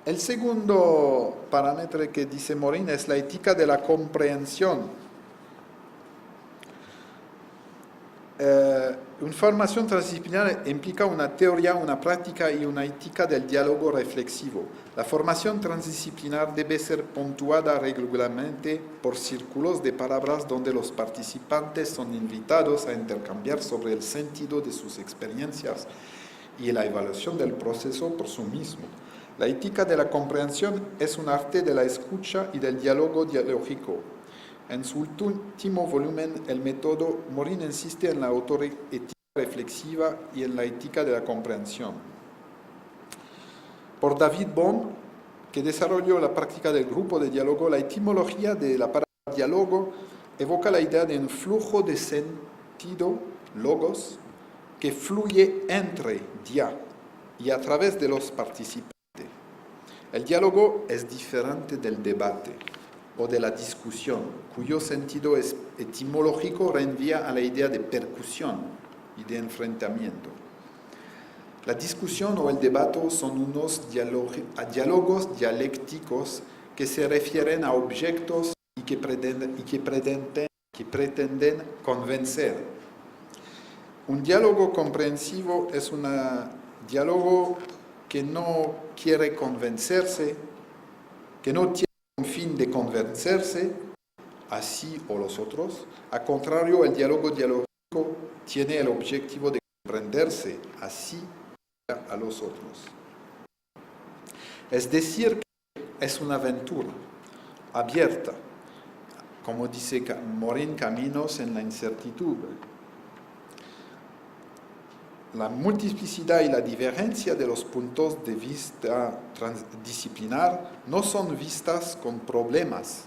El segundo parámetro que dice Morin es la ética de la comprensión. Una formación transdisciplinar implica una teoría, una práctica y una ética del diálogo reflexivo. La formación transdisciplinar debe ser puntuada regularmente por círculos de palabras donde los participantes son invitados a intercambiar sobre el sentido de sus experiencias y la evaluación del proceso por sí mismo. La ética de la comprensión es un arte de la escucha y del diálogo dialógico. En su último volumen, El método, Morin insiste en la autoética reflexiva y en la ética de la comprensión. Por David Bohm, que desarrolló la práctica del grupo de diálogo, la etimología de la palabra diálogo evoca la idea de un flujo de sentido, logos, que fluye entre dia y a través de los participantes. El diálogo es diferente del debate o de la discusión, cuyo sentido etimológico reenvía a la idea de percusión y de enfrentamiento. La discusión o el debate son unos diálogos dialécticos que se refieren a objetos y que pretenden convencer. Un diálogo comprensivo es un diálogo que no quiere convencerse, que no tiene un fin de convencerse, así o los otros. Al contrario, el diálogo dialógico tiene el objetivo de comprenderse así a los otros. Es decir, que es una aventura abierta, como dice Morin, caminos en la incertidumbre. La multiplicidad y la divergencia de los puntos de vista transdisciplinar no son vistas como problemas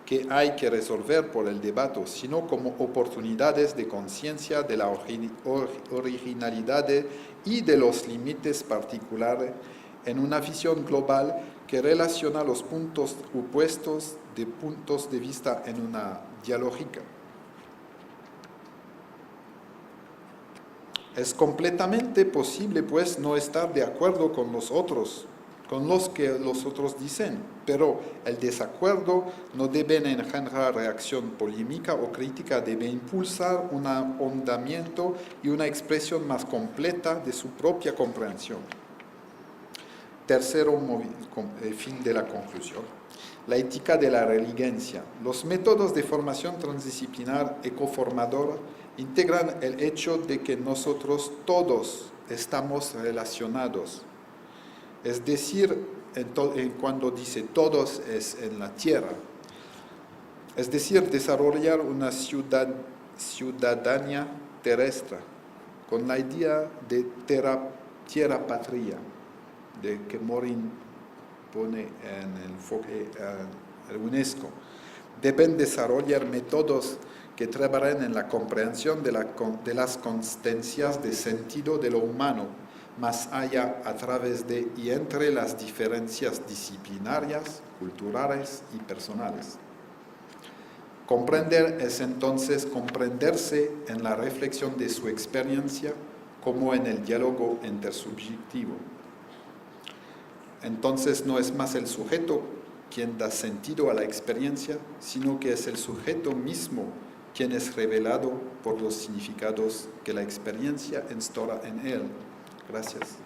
que hay que resolver por el debate, sino como oportunidades de conciencia de la originalidad y de los límites particulares en una visión global que relaciona los puntos opuestos de puntos de vista en una dialógica. Es completamente posible, pues, no estar de acuerdo con los otros, con los que los otros dicen, pero el desacuerdo no debe engendrar reacción polémica o crítica, debe impulsar un ahondamiento y una expresión más completa de su propia comprensión. Tercero, fin de la conclusión. La ética de la resiliencia. Los métodos de formación transdisciplinar ecoformadora integran el hecho de que nosotros todos estamos relacionados. Es decir, cuando dice todos es en la tierra. Es decir, desarrollar una ciudadanía terrestre con la idea de tierra patria, de que Morin pone en el enfoque el UNESCO. Deben desarrollar métodos que trabajen en la comprensión de las constancias de sentido de lo humano, más allá, a través de y entre las diferencias disciplinarias, culturales y personales. Comprender es entonces comprenderse en la reflexión de su experiencia como en el diálogo intersubjetivo. Entonces no es más el sujeto quien da sentido a la experiencia, sino que es el sujeto mismo quien es revelado por los significados que la experiencia instaura en él. Gracias.